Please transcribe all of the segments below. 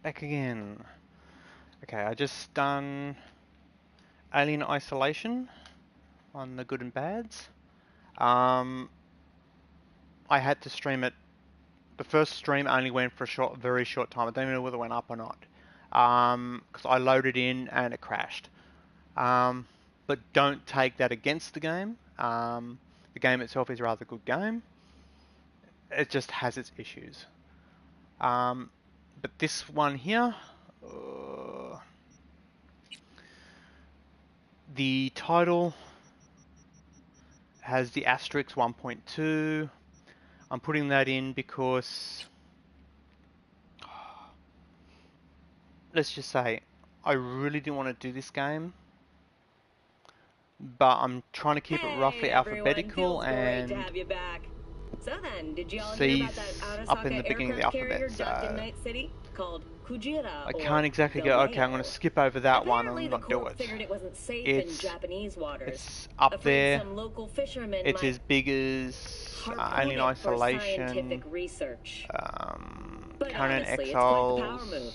Back again. Okay, I just done Alien Isolation on the good and bads. I had to stream it. The first stream only went for a very short time. I don't even know whether it went up or not. Because I loaded in and it crashed. But don't take that against the game. The game itself is a rather good game. It just has its issues. But this one here, the title has the asterisk 1.2. I'm putting that in because, let's just say, I really didn't want to do this game, but I'm trying to keep it roughly alphabetical and to have you back. So then, did you all C's hear about that up in Arasaka the beginning of the aircraft carrier alphabet, docked in so Night City called Kujira? I can't exactly go, okay, I'm going to skip over that one and not do it. Figured it wasn't safe in Japanese waters. It's up there. Some local fishermen It's as big as Alien Isolation, Conan Exiles,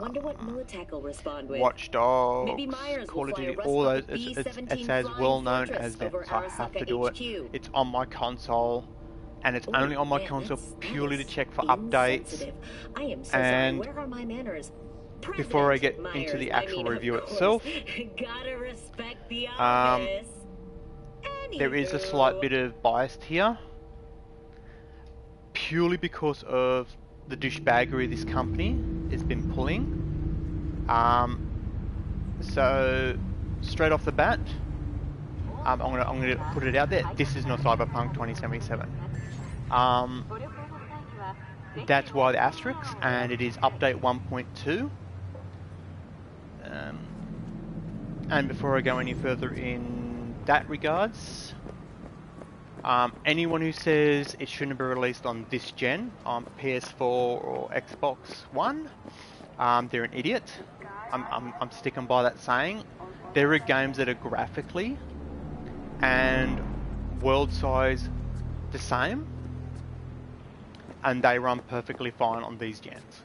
Wonder what Militech will respond with. Watch Dogs, Maybe Myers Call will of fly Duty, a all those. Rescue It's B-17 as well known Flying as them, Fortress so I have to do it. HQ. It's on my console, and it's only on my console purely to check for updates. I am so and sorry. Where are my manners? Before I get into the actual review itself, Gotta respect the office. there is a slight bit of bias here, purely because of the douchebaggery this company has been pulling. So straight off the bat, I'm gonna put it out there. This is not Cyberpunk 2077. That's why the asterisk, and it is update 1.2. And before I go any further in that regards, anyone who says it shouldn't be released on this gen, on PS4 or Xbox One, they're an idiot. I'm sticking by that saying. There are games that are graphically and world size the same, and they run perfectly fine on these gens.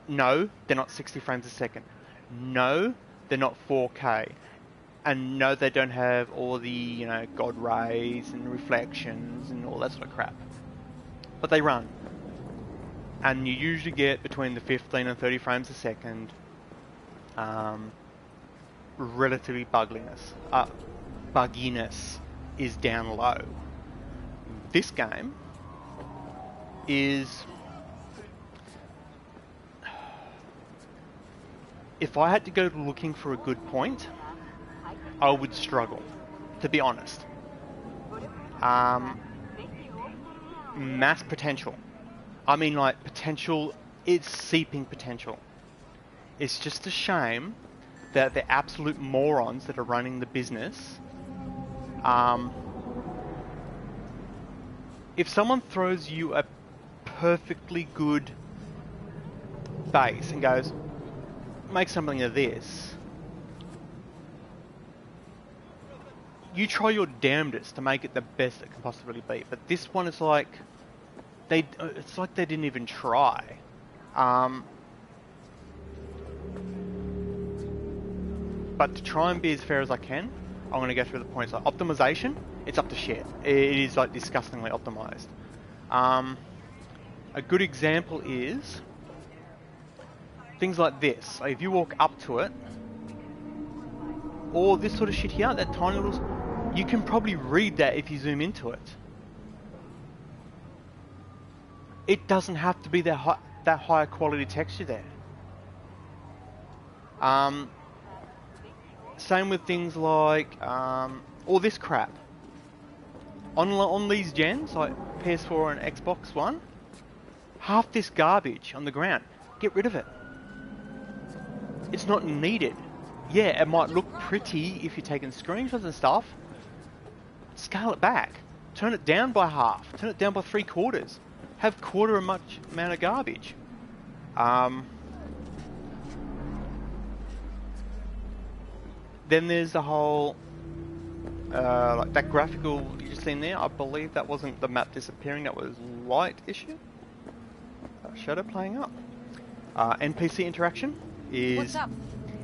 No, they're not 60 frames a second. No, they're not 4K. And no, they don't have all the, God rays and reflections and all that sort of crap. But they run. And you usually get between the 15 and 30 frames a second. Relatively bugginess is down low. This game is... If I had to go looking for a good point, I would struggle, to be honest. Mass potential. I mean, like, potential, it's seeping potential. It's just a shame that the absolute morons that are running the business, if someone throws you a perfectly good base and goes, make something of this, you try your damnedest to make it the best it can possibly be. But this one is like, it's like they didn't even try. But to try and be as fair as I can, I'm going to go through the points. Like optimization, it's up to shit. It is like disgustingly optimized. A good example is things like this. Like if you walk up to it, or this sort of shit here, that tiny little, you can probably read that if you zoom into it. It doesn't have to be that higher quality texture there. Same with things like all this crap. On these gens, like PS4 and Xbox One, half this garbage on the ground, get rid of it. It's not needed. Yeah, it might look pretty if you're taking screenshots and stuff. Scale it back. Turn it down by half. Turn it down by 3/4. Have quarter as much amount of garbage. Then there's the whole, like that graphical you just seen there. I believe that wasn't the map disappearing. That was light issue. Shadow playing up. NPC interaction What's up?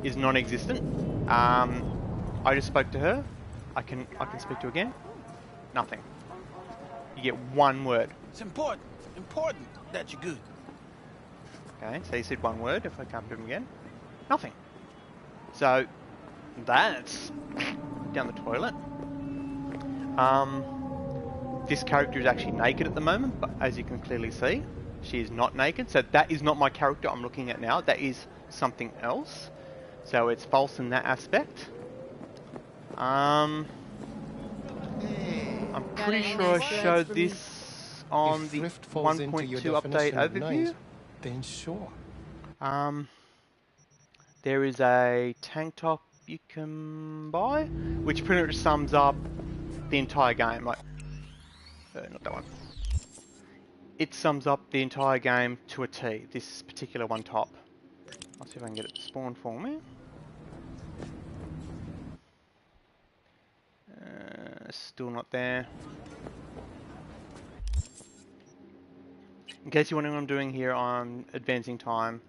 is non-existent. I just spoke to her. I can speak to her again. Nothing. You get one word. It's important that you're good. Okay, so you said one word. If I can't put him again, nothing. So that's down the toilet. This character is actually naked at the moment, but as you can clearly see, she is not naked. So that is not my character I'm looking at now. That is something else. So it's false in that aspect. I'm pretty sure I showed this on the 1.2 update overview. Then sure. There is a tank top you can buy, which pretty much sums up the entire game. Like, not that one. It sums up the entire game to a T. This particular one top. I'll see if I can get it to spawn for me. Still not there. In case you wonder what I'm doing here, I'm advancing time.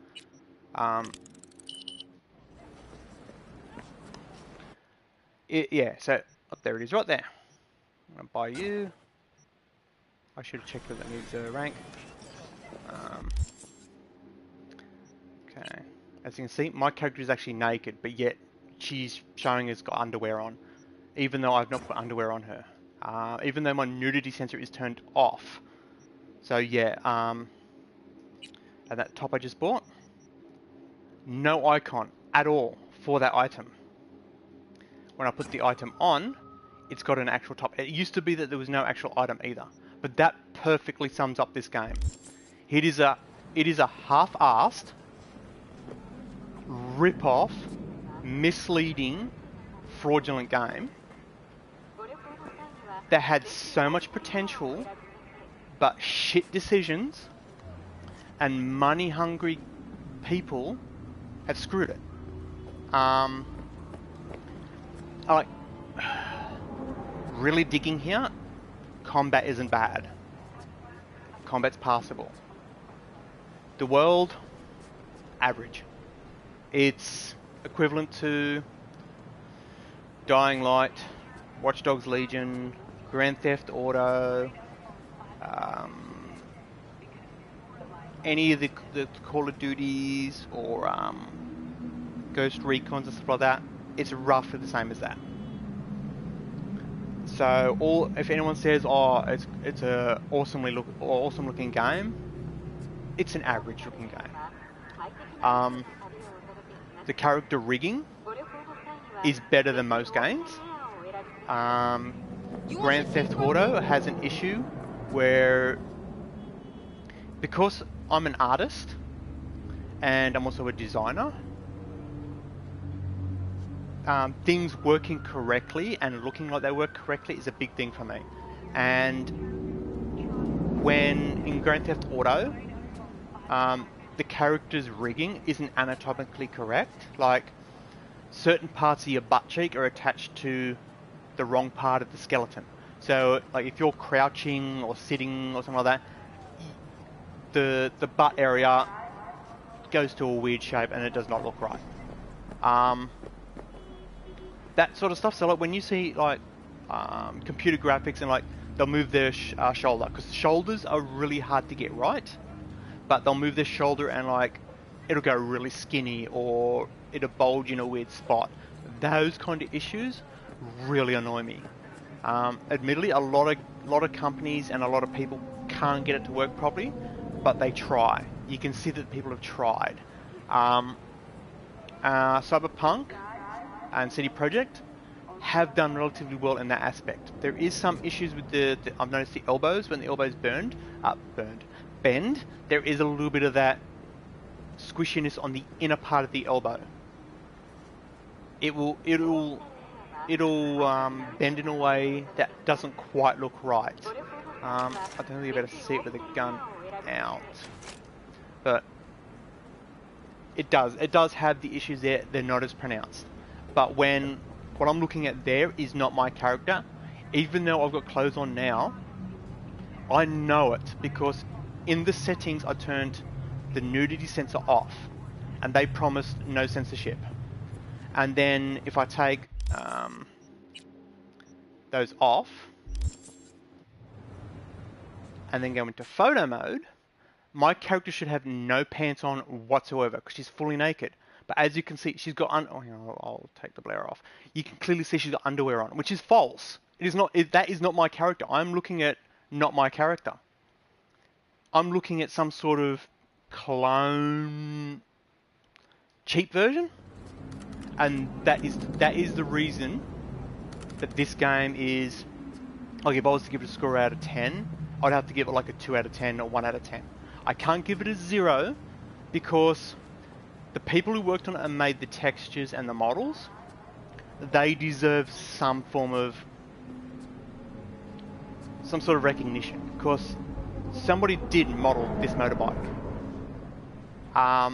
Yeah, so there it is right there. I'm going to buy you. I should have checked that that needs a rank. Okay. As you can see, my character is actually naked, but yet she's showing has got underwear on. Even though I've not put underwear on her. Even though my nudity sensor is turned off. So yeah, and that top I just bought, no icon at all for that item. When I put the item on, it's got an actual top. It used to be that there was no actual item either, but that perfectly sums up this game. It is a half-assed, rip-off, misleading, fraudulent game that had so much potential, but shit decisions and money-hungry people have screwed it. Like, really digging here, combat isn't bad. Combat's passable. The world, average. It's equivalent to Dying Light, Watch Dogs Legion, Grand Theft Auto, any of the Call of Duties or Ghost Recons and stuff like that. It's roughly the same as that. So if anyone says, "Oh, it's a awesome looking game," it's an average looking game. The character rigging is better than most games. Grand Theft Auto has an issue where, because I'm an artist and I'm also a designer, things working correctly and looking like they work correctly is a big thing for me. And when in Grand Theft Auto, the character's rigging isn't anatomically correct. Like, certain parts of your butt cheek are attached to the wrong part of the skeleton. So, like, if you're crouching or sitting or something like that, the butt area goes to a weird shape and it does not look right. That sort of stuff. So, like, when you see, like, computer graphics and, like, they'll move their shoulder, because shoulders are really hard to get right, but they'll move their shoulder and, like, it'll go really skinny or it'll bulge in a weird spot. Those kind of issues really annoy me. Admittedly, a lot of companies and a lot of people can't get it to work properly, but they try. You can see that people have tried. Cyberpunk and CD Projekt have done relatively well in that aspect. There is some issues with I've noticed the elbows, when the elbows bend, there is a little bit of that squishiness on the inner part of the elbow. It'll bend in a way that doesn't quite look right. I don't think you're better to see it with the gun out, but it does have the issues there. They're not as pronounced. But when what I'm looking at there is not my character, even though I've got clothes on now, I know it because in the settings I turned the nudity sensor off, and they promised no censorship. And then if I take those off, and then go into photo mode, my character should have no pants on whatsoever because she's fully naked. But as you can see, she's got I'll take the blur off. You can clearly see she's got underwear on, which is false. It is not. That is not my character. I'm looking at not my character. I'm looking at some sort of clone cheap version, and that is the reason that this game is. Like if I was to give it a score out of 10, I'd have to give it like a 2 out of 10 or 1 out of 10. I can't give it a 0 because the people who worked on it and made the textures and the models, they deserve some form of, some sort of recognition because somebody did model this motorbike. I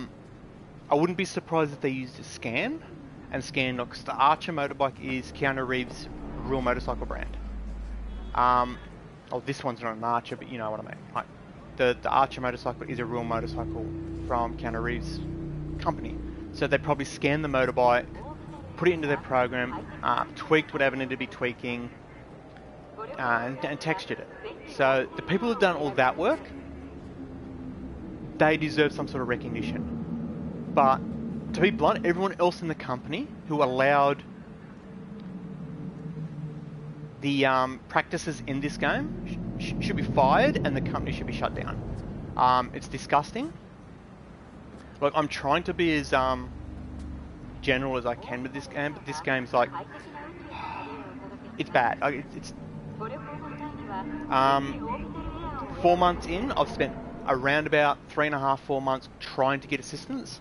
wouldn't be surprised if they used a scan, and scan because the Archer motorbike is Keanu Reeves' real motorcycle brand. Oh, this one's not an Archer, but you know what I mean. Like, the Archer motorcycle is a real motorcycle from Keanu Reeves' company. So they probably scanned the motorbike, put it into their program, tweaked whatever needed to be tweaking, and textured it. So the people who've done all that work, they deserve some sort of recognition. But to be blunt, everyone else in the company who allowed the practices in this game should be fired, and the company should be shut down. It's disgusting. Look, I'm trying to be as general as I can with this game, but this game's like, it's bad. It's 4 months in, I've spent around about 3.5, 4 months trying to get assistance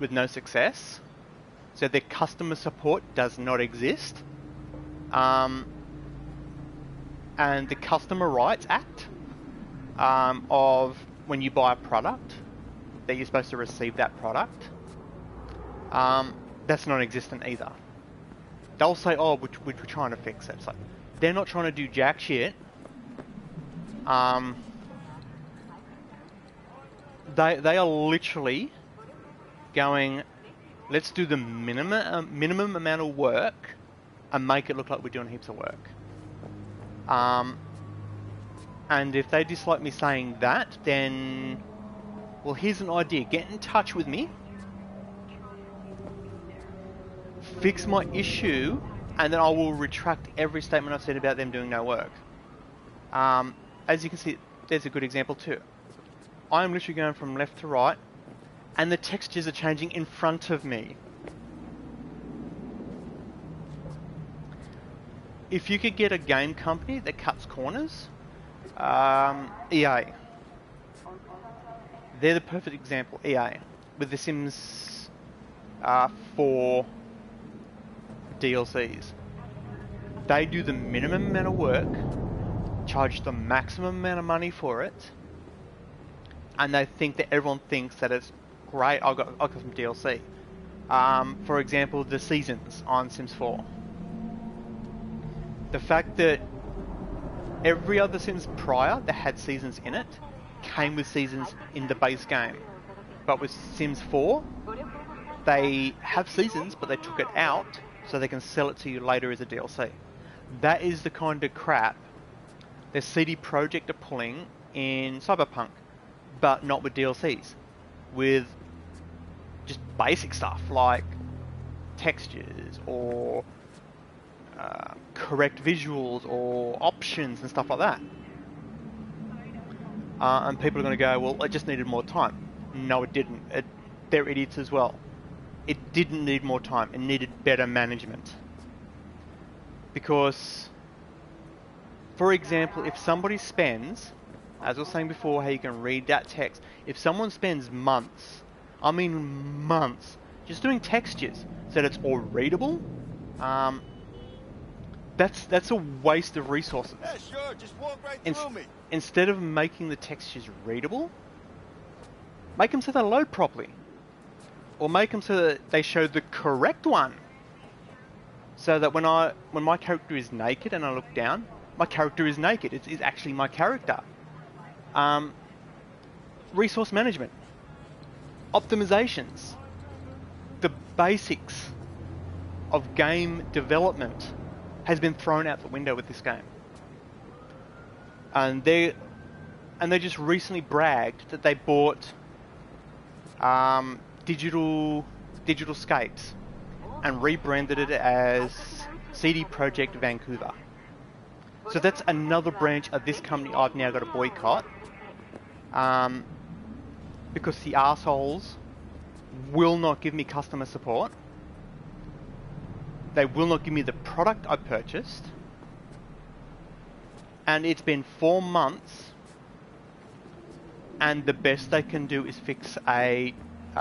with no success. So their customer support does not exist. And the Customer Rights Act of when you buy a product that you're supposed to receive that product, that's non-existent either. They'll say, oh, we're trying to fix it. It's like, they're not trying to do jack shit. They are literally going, let's do the minimum amount of work and make it look like we're doing heaps of work. And if they dislike me saying that, then, well, here's an idea. Get in touch with me, fix my issue, and then I will retract every statement I've said about them doing no work. As you can see, there's a good example too. I'm literally going from left to right, and the textures are changing in front of me. If you could get a game company that cuts corners, EA. They're the perfect example, EA. With The Sims 4 DLCs. They do the minimum amount of work, charge the maximum amount of money for it, and they think that everyone thinks that it's great. I've got some DLC. For example, the seasons on Sims 4. The fact that every other Sims prior that had seasons in it came with seasons in the base game. But with Sims 4, they have seasons, but they took it out so they can sell it to you later as a DLC. That is the kind of crap that CD Projekt are pulling in Cyberpunk, but not with DLCs. With just basic stuff like textures or correct visuals or options and stuff like that. And people are going to go, well, it just needed more time. No, it didn't. They're idiots as well. It didn't need more time. It needed better management. Because, for example, if somebody spends, as I was saying before, how you can read that text, if someone spends months, I mean months, just doing textures so that it's all readable, that's a waste of resources. Yeah, sure, just walk right through me. Instead of making the textures readable, make them so they load properly. Or make them so that they show the correct one. So that when my character is naked and I look down, my character is naked. It's actually my character. Resource management. Optimizations. The basics of game development has been thrown out the window with this game. And they just recently bragged that they bought digital scapes and rebranded it as CD Projekt Vancouver. So that's another branch of this company I've now got to boycott, because the assholes will not give me customer support. They will not give me the product I purchased, and it's been 4 months, and the best they can do is fix a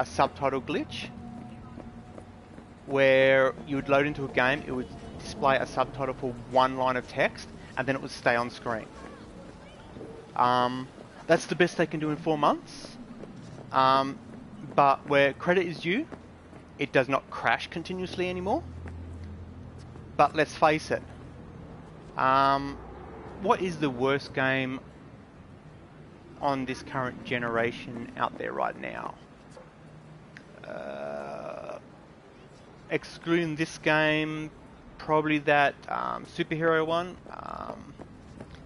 subtitle glitch where you would load into a game, it would display a subtitle for one line of text, and then it would stay on screen. That's the best they can do in 4 months. But where credit is due, it does not crash continuously anymore. But let's face it, what is the worst game on this current generation out there right now? Excluding this game, probably that superhero one,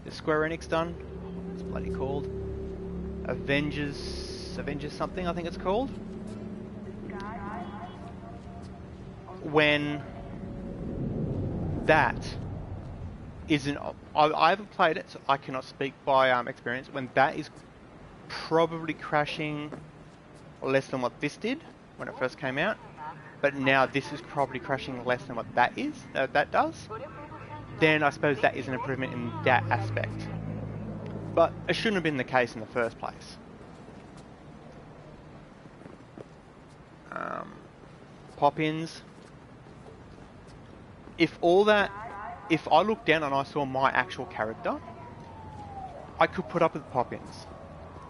the Square Enix done. What's it bloody called? Avengers something, I think it's called. When that isn't, I haven't played it, so I cannot speak by experience. When that is probably crashing less than what this did when it first came out, but now this is probably crashing less than what that does, then I suppose that is an improvement in that aspect. But it shouldn't have been the case in the first place. Pop-ins. If I looked down and I saw my actual character, I could put up with pop-ins.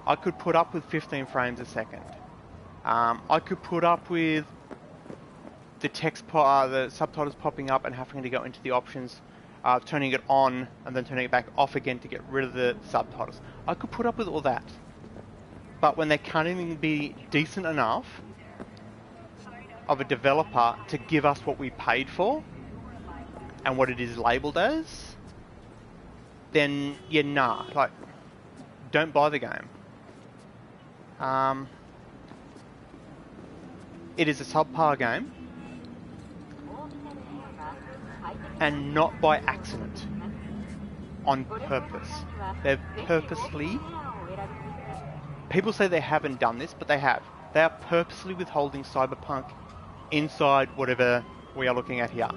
I could put up with 15 frames a second. I could put up with the subtitles popping up and having to go into the options, turning it on and then turning it back off again to get rid of the subtitles. I could put up with all that. But when they can't even be decent enough of a developer to give us what we paid for and what it is labelled as, then yeah, nah, like, don't buy the game. It is a subpar game, and not by accident, on purpose. They've purposely, people say they haven't done this, but they have. They are purposely withholding Cyberpunk inside whatever we are looking at here.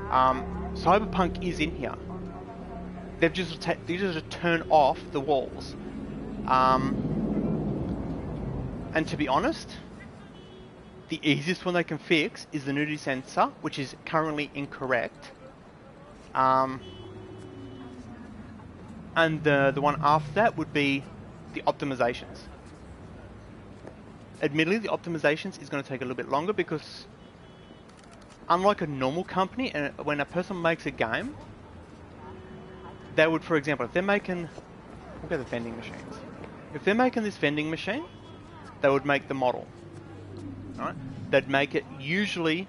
Cyberpunk is in here. They've just turned off the walls. And to be honest, the easiest one they can fix is the nudity sensor, which is currently incorrect. And the one after that would be the optimizations. Admittedly, the optimizations is going to take a little bit longer because, unlike a normal company, and when a person makes a game, they would, for example, if they're making, look at the vending machines. If they're making this vending machine, they would make the model. Right? They'd make it usually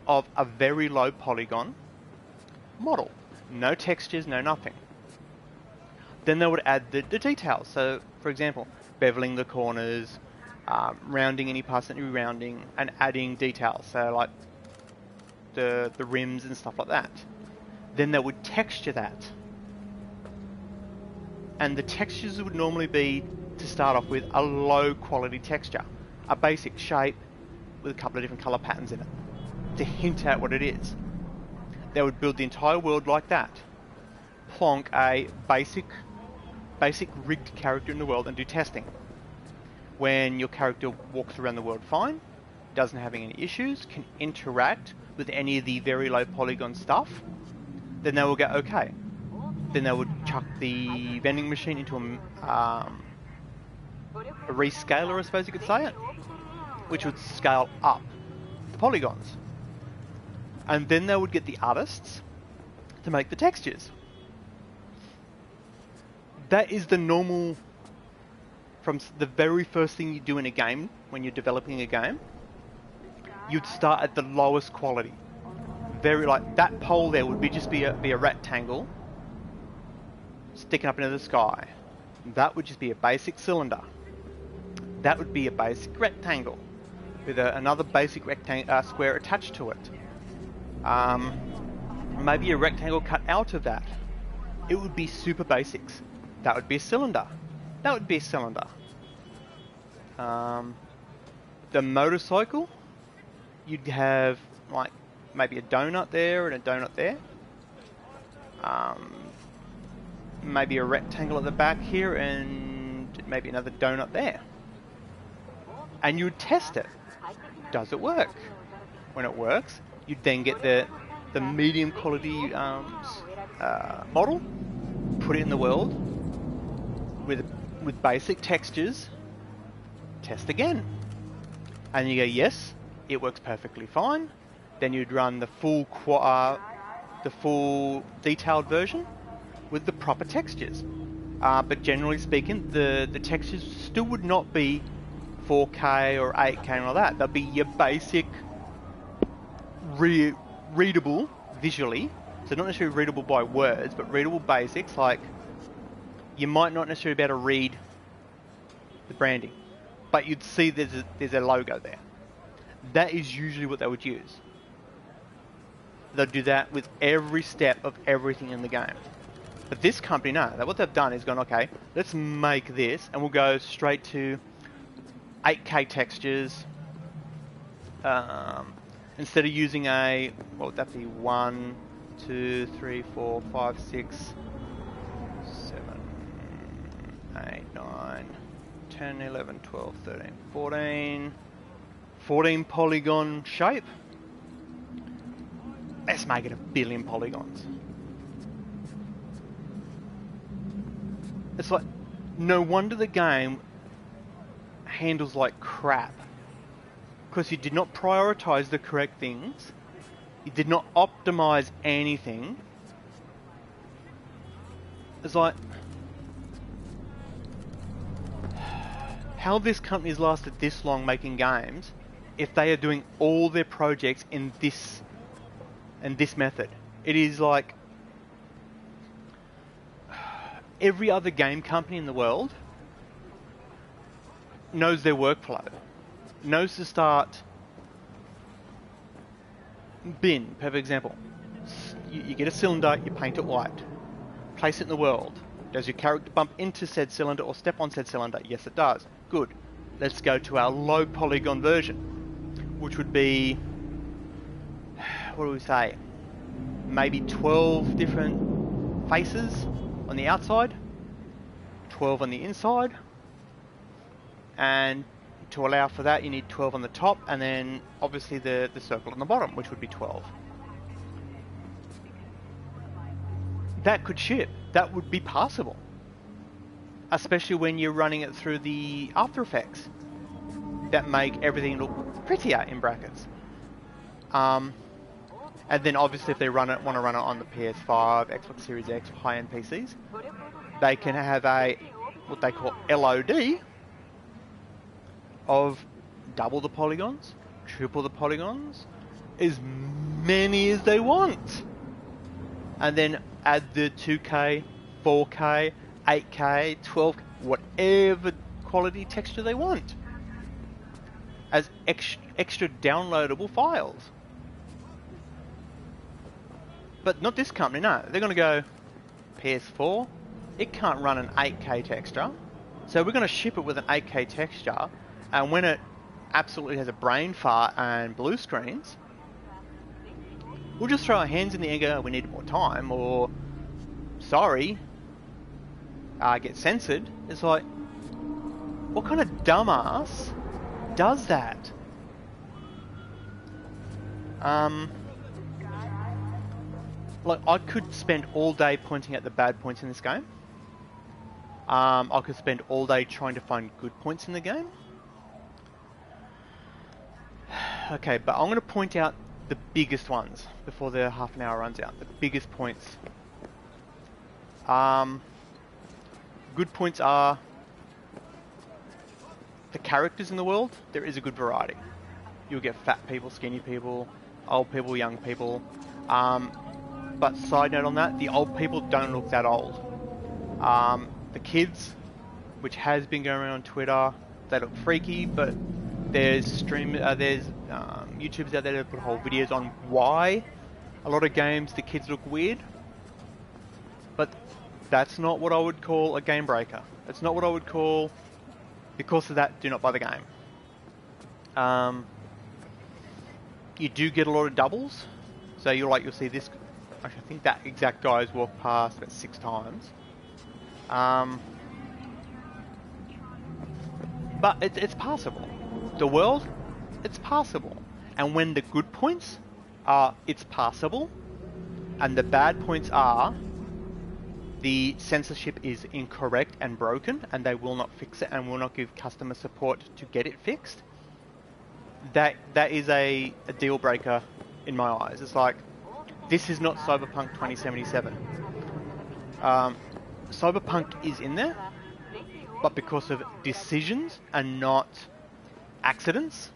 of a very low polygon model. No textures, no nothing. Then they would add the details. So, for example, beveling the corners, rounding any parts that you're rounding, and adding details. So, like the rims and stuff like that. Then they would texture that. And the textures would normally be, to start off with, a low quality texture. A basic shape with a couple of different colour patterns in it, to hint at what it is. They would build the entire world like that. Plonk a basic rigged character in the world and do testing. When your character walks around the world fine, doesn't have any issues, can interact with any of the very low polygon stuff, then they will go okay. Then they would chuck the vending machine into a rescaler, I suppose you could say it, which would scale up the polygons. And then they would get the artists to make the textures. That is the normal from the very first thing you do in a game, when you're developing a game, you'd start at the lowest quality. Very, like, that pole there would just be a rectangle sticking up into the sky. That would just be a basic cylinder. That would be a basic rectangle with another basic rectangle square attached to it. Maybe a rectangle cut out of that. It would be super basics. That would be a cylinder. That would be a cylinder. The motorcycle, you'd have like maybe a donut there and a donut there. Maybe a rectangle at the back here and maybe another donut there. And you would test it. Does it work? When it works, you'd then get the medium quality model, put it in the world with basic textures, test again. And you go, yes, it works perfectly fine. Then you'd run the full detailed version with the proper textures. But generally speaking, the textures still would not be 4K or 8K and all that. They'll be your basic readable visually. So not necessarily readable by words, but readable basics. Like, you might not necessarily be able to read the branding, but you'd see there's a logo there. That is usually what they would use. They'll do that with every step of everything in the game. But this company, no. What they've done is gone, okay, let's make this, and we'll go straight to 8K textures. Instead of using what would that be? 1, 2, 3, 4, 5, 6, 7, 8, 9, 10, 11, 12, 13, 14. 14 polygon shape. Let's make it 1 billion polygons. It's like, no wonder the game handles like crap. Because you did not prioritize the correct things. You did not optimize anything. It's like, how this company has lasted this long making games if they are doing all their projects in this method. It is like every other game company in the world knows their workflow, knows to start bin. Perfect example. You get a cylinder, you paint it white, place it in the world. Does your character bump into said cylinder or step on said cylinder? Yes, it does. Good. Let's go to our low polygon version, which would be, what do we say, maybe 12 different faces on the outside, 12 on the inside, and to allow for that you need 12 on the top, and then obviously the circle on the bottom, which would be 12. That could ship. That would be passable. Especially when you're running it through the After Effects that make everything look prettier, in brackets. And then obviously if they want to run it on the PS5, Xbox Series X, or high-end PCs, they can have what they call LOD of double the polygons, triple the polygons, as many as they want. And then add the 2K, 4K, 8K, 12K, whatever quality texture they want as extra downloadable files. But not this company, no. They're going to go, PS4, it can't run an 8K texture, so we're going to ship it with an 8K texture, and when it absolutely has a brain fart and blue screens, we'll just throw our hands in the air and go, oh, we need more time, or sorry, get censored. It's like, what kind of dumbass does that? Like, I could spend all day pointing at the bad points in this game. I could spend all day trying to find good points in the game. Okay, but I'm going to point out the biggest ones before the half an hour runs out. The biggest points. Good points are the characters in the world, there is a good variety. You'll get fat people, skinny people, old people, young people. But side note on that, the old people don't look that old. The kids, which has been going around on Twitter, they look freaky, but there's YouTubers out there that put whole videos on why a lot of games the kids look weird. But that's not what I would call a game breaker. It's not what I would call, because of that, do not buy the game. You do get a lot of doubles, so you'll see this. Actually, I think that exact guy's walked past about 6 times. But it's passable. The world, it's passable. And when the good points are it's passable, and the bad points are the censorship is incorrect and broken, and they will not fix it and will not give customer support to get it fixed, that is a deal breaker in my eyes. It's like, this is not Cyberpunk 2077. Cyberpunk is in there, but because of decisions and not accidents,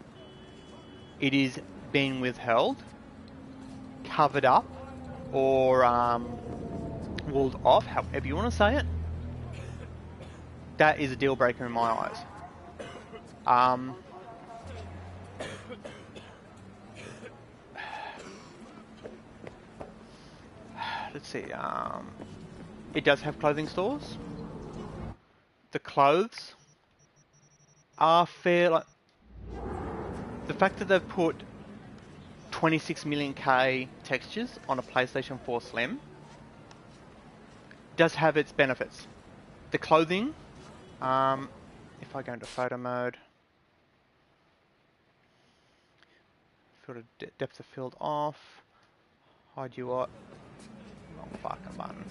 it is being withheld, covered up, or walled off, however you want to say it. That is a deal breaker in my eyes. Let's see. It does have clothing stores. The clothes are fair. Like, the fact that they've put 26 million K textures on a PlayStation 4 Slim does have its benefits. The clothing, if I go into photo mode, filter depth of field off, hide UI, wrong fucking button.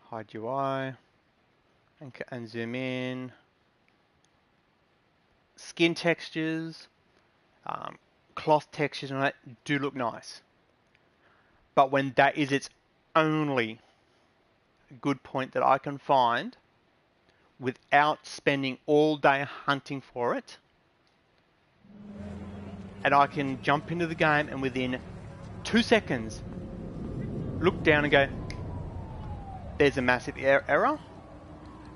Hide UI, and zoom in. Skin textures, cloth textures and all that do look nice. But when that is its only good point that I can find, without spending all day hunting for it, and I can jump into the game and within 2 seconds look down and go, there's a massive error.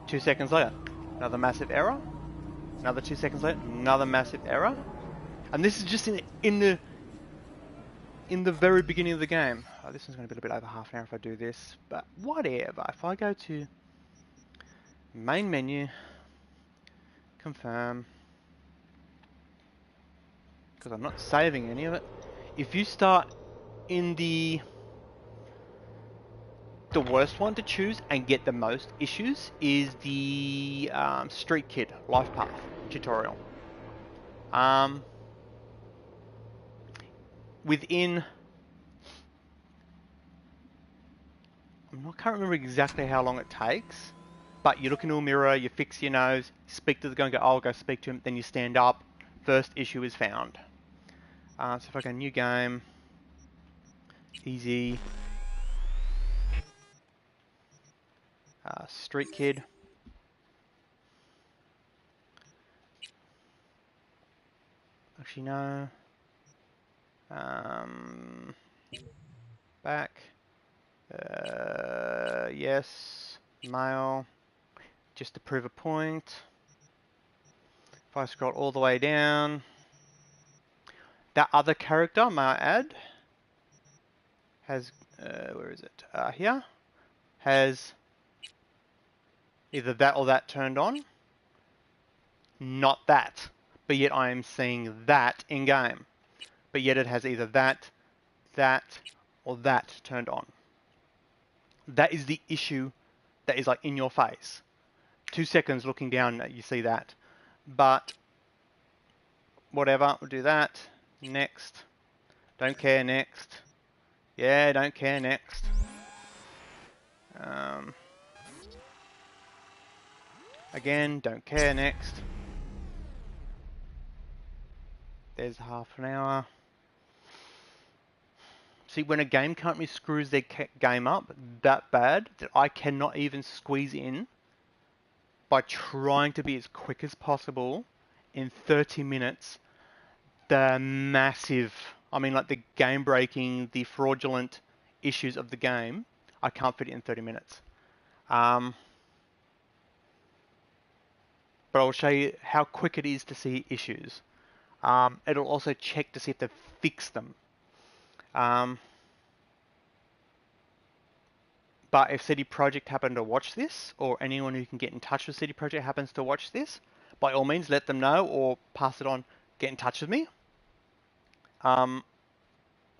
2 seconds later, another massive error. Another 2 seconds later, another massive error. And this is just in the very beginning of the game. Oh, this one's going to be a bit over half an hour if I do this, but whatever. If I go to main menu, confirm, because I'm not saving any of it. If you start in the worst one to choose and get the most issues is the Street Kid Life Path tutorial. Within, can't remember exactly how long it takes, but you look into a mirror, you fix your nose, speak to the guy and go, oh, I'll go speak to him, then you stand up, first issue is found. So if I go new game, easy, Street Kid. Actually, no. Back. Yes. Mail. Just to prove a point. If I scroll all the way down. That other character, may I add, has, where is it? Here. Has either that or that turned on. Not that. But yet I am seeing that in game. But yet it has either that, or that turned on. That is the issue that is like in your face. 2 seconds looking down, you see that. But whatever, we'll do that. Next. Don't care, next. Yeah, don't care, next. Again, don't care, next. There's half an hour. See, when a game company screws their game up that bad that I cannot even squeeze in by trying to be as quick as possible in 30 minutes, the massive, I mean, like the game breaking, the fraudulent issues of the game, I can't fit it in 30 minutes. But I'll show you how quick it is to see issues. It'll also check to see if they've fixed them. But if CD Projekt happen to watch this, or anyone who can get in touch with CD Projekt happens to watch this, by all means let them know or pass it on, get in touch with me. I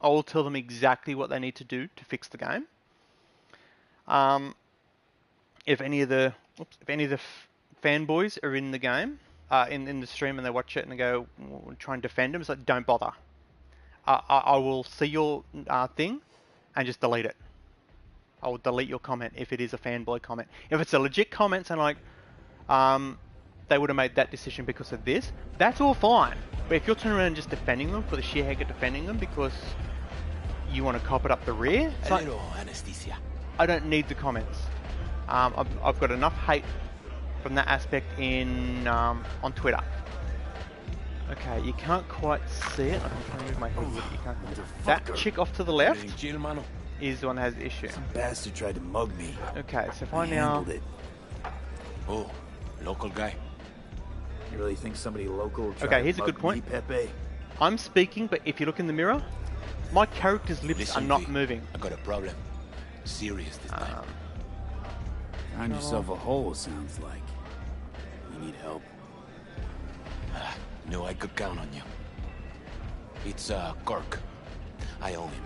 will tell them exactly what they need to do to fix the game. If any of the fanboys are in the game, in the stream, and they watch it and they go try and defend them, it's like, don't bother. I will see your thing and just delete it. I will delete your comment if it is a fanboy comment. If it's a legit comment and like, they would have made that decision because of this, that's all fine. But if you're turning around and just defending them for the sheer heck of defending them because you want to cop it up the rear, it's like, I don't need the comments. I've got enough hate from that aspect in on Twitter. Okay, you can't quite see it. I'm trying to move my head with it. You can't. That chick off to the left is the one that has the issue. Some bastard tried to mug me. Okay, so if I now... Oh, local guy. You really think somebody local tried Okay, here's to a mug good point. me, Pepe? I'm speaking, but if you look in the mirror, my character's lips are not moving. I got a problem. Serious this time. Find yourself a hole, sounds like. You need help. Knew I could count on you. It's Kirk. I owe him.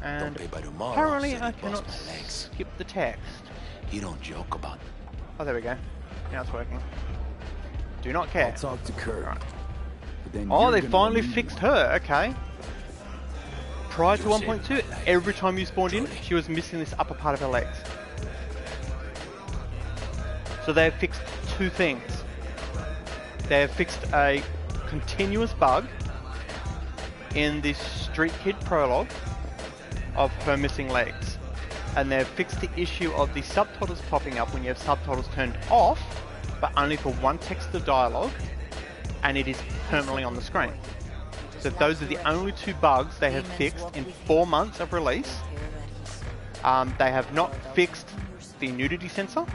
And don't pay by tomorrow, apparently so I he busts cannot my legs. skip the text. He don't joke about. Oh, there we go. Now it's working. Do not care. I'll talk to Kirk. Right. But then Oh, you're they gonna finally need fixed one. her. Okay. Prior to You're saving 1.2, my life. every time you spawned in, Truly. she was missing this upper part of her legs. So they have fixed two things. They have fixed a continuous bug in this Street Kid prologue of her missing legs. And they've fixed the issue of the subtitles popping up when you have subtitles turned off, but only for one text of dialogue, and it is permanently on the screen. So those are the only two bugs they have fixed in 4 months of release. They have not fixed the nudity sensor.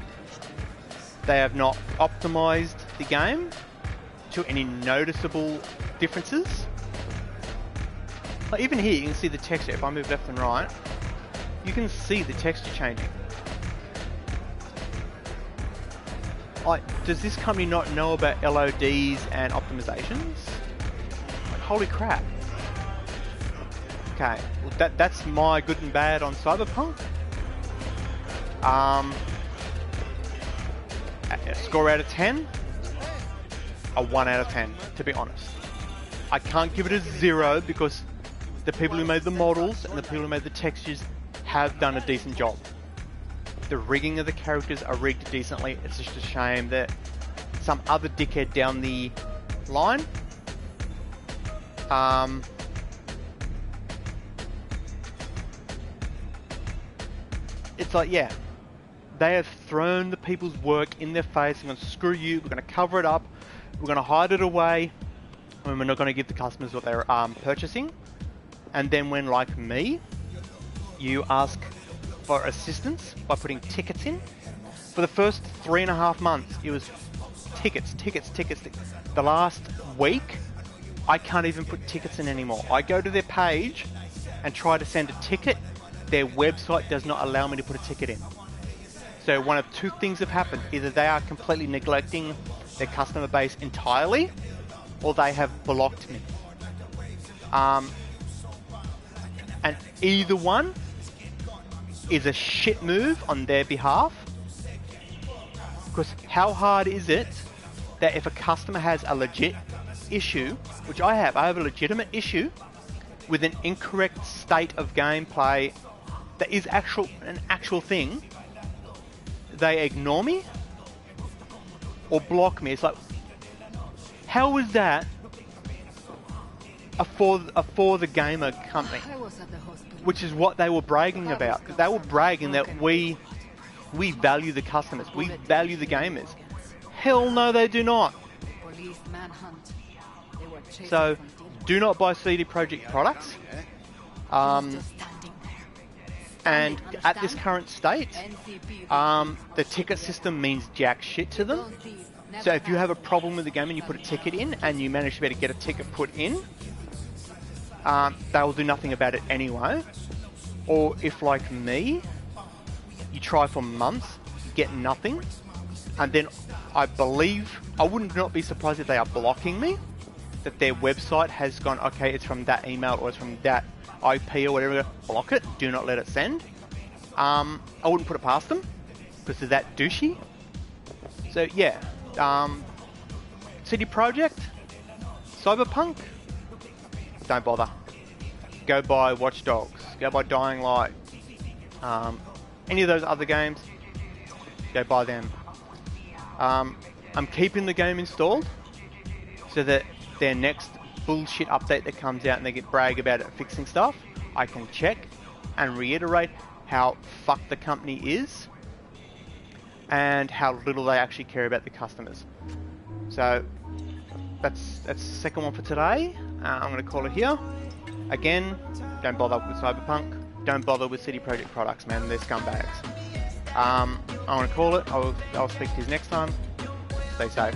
They have not optimized the game to any noticeable differences. Like even here, you can see the texture. If I move left and right, you can see the texture changing. Like, does this company not know about LODs and optimizations? Like, holy crap. Okay, well that's my good and bad on Cyberpunk. A score out of 10, a 1 out of 10, to be honest. I can't give it a 0 because the people who made the models and the people who made the textures have done a decent job. The rigging of the characters are rigged decently. It's just a shame that some other dickhead down the line it's like, yeah, they have thrown the people's work in their face and gone, screw you, we're going to cover it up, we're going to hide it away, and we're not going to give the customers what they're purchasing. And then when, like me, you ask for assistance by putting tickets in, for the first 3.5 months, it was tickets. The last week, I can't even put tickets in anymore. I go to their page and try to send a ticket. Their website does not allow me to put a ticket in. So one of two things have happened. Either they are completely neglecting their customer base entirely, or they have blocked me. And either one is a shit move on their behalf. Because how hard is it that if a customer has a legit issue, which I have a legitimate issue with an incorrect state of gameplay that is an actual thing, they ignore me or block me. It's like, how is that a for the gamer company, which is what they were bragging about. They were bragging that we value the customers, we value the gamers. Hell no, they do not. So, do not buy CD Projekt products. And at this current state, the ticket system means jack shit to them. So if you have a problem with the game and you put a ticket in and you manage to be able to get a ticket put in, they will do nothing about it anyway. Or if, like me, you try for months, you get nothing, and then I would not be surprised if they are blocking me, that their website has gone, okay, it's from that email or it's from that IP or whatever, block it, do not let it send. I wouldn't put it past them because they're that douchey. So yeah, CD Projekt, Cyberpunk, don't bother. Go buy Watch Dogs, go buy Dying Light, any of those other games, go buy them. I'm keeping the game installed so that their next bullshit update that comes out and they get brag about it fixing stuff, I can check and reiterate how fucked the company is and how little they actually care about the customers. So that's the second one for today. I'm going to call it here. Again, don't bother with Cyberpunk. Don't bother with CD Projekt products, man. They're scumbags. I want to call it. I'll speak to you next time. Stay safe.